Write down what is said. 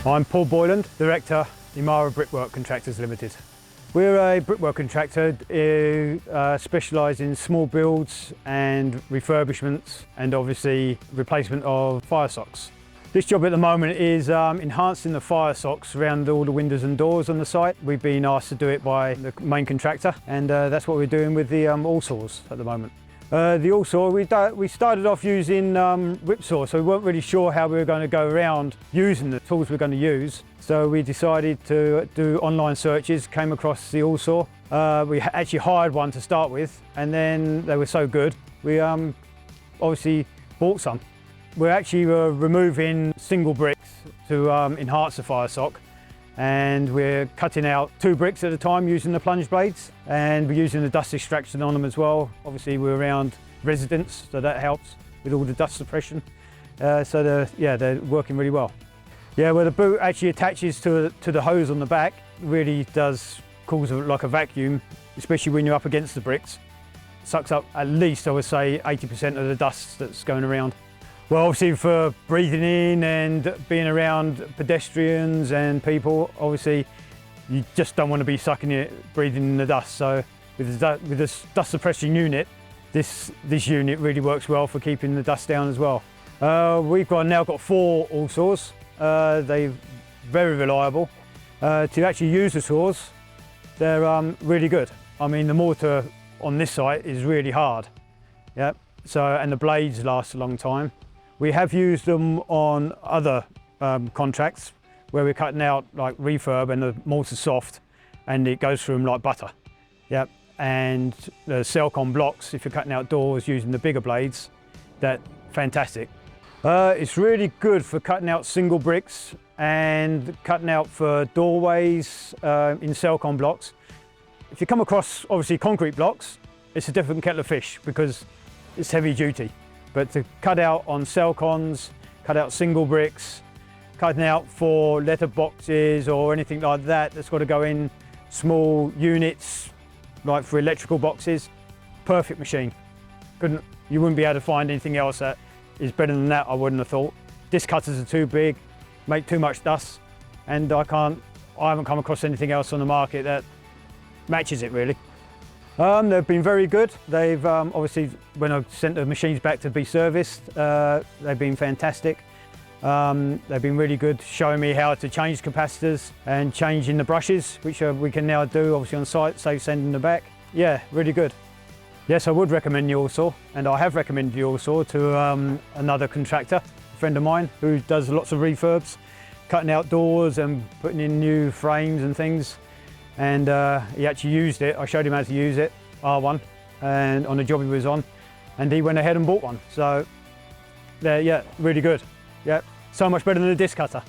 I'm Paul Boyland, Director, Emara Brickwork Contractors Limited. We're a brickwork contractor who specialise in small builds and refurbishments and obviously replacement of fire socks. This job at the moment is enhancing the fire socks around all the windows and doors on the site. We've been asked to do it by the main contractor, and that's what we're doing with the ALLSAWs at the moment. The ALLSAW, we started off using whipsaw, so we weren't really sure how we were going to go around using the tools we're going to use. So we decided to do online searches, came across the ALLSAW. We actually hired one to start with, and then they were so good, we obviously bought some. We're actually removing single bricks to enhance the fire sock, and we're cutting out 2 bricks at a time using the plunge blades, and we're using the dust extraction on them as well. Obviously we're around residents, so that helps with all the dust suppression. So they're working really well. Yeah, well, the boot actually attaches to the hose on the back. It really does cause like a vacuum, especially when you're up against the bricks. It sucks up at least, I would say, 80% of the dust that's going around. Well, obviously for breathing in and being around pedestrians and people, obviously you just don't want to be sucking it, breathing in the dust. So with this dust suppressing unit, this unit really works well for keeping the dust down as well. We've now got 4 ALLSAWs. They're very reliable. To actually use the saws, they're really good. I mean, the mortar on this site is really hard. Yeah. And the blades last a long time. We have used them on other contracts where we're cutting out like refurb and the mortar's soft and it goes through them like butter. Yep. And the silicon blocks, if you're cutting out doors using the bigger blades, that's fantastic. It's really good for cutting out single bricks and cutting out for doorways in silicon blocks. If you come across obviously concrete blocks, it's a different kettle of fish because it's heavy duty. But to cut out on silicons, cut out single bricks, cutting out for letter boxes or anything like that that's got to go in small units, like for electrical boxes, perfect machine. You wouldn't be able to find anything else that is better than that, I wouldn't have thought. Disc cutters are too big, make too much dust, and I haven't come across anything else on the market that matches it really. They've been very good. They've obviously, when I sent the machines back to be serviced, they've been fantastic. They've been really good, showing me how to change capacitors and changing the brushes, which we can now do obviously on site, save sending them back. Yeah, really good. Yes, I would recommend the ALLSAW, and I have recommended the ALLSAW to another contractor, a friend of mine who does lots of refurbs, cutting out doors and putting in new frames and things. And he actually used it. I showed him how to use it, R1, and on the job he was on, and he went ahead and bought one. So, yeah, really good. Yeah, so much better than a disc cutter.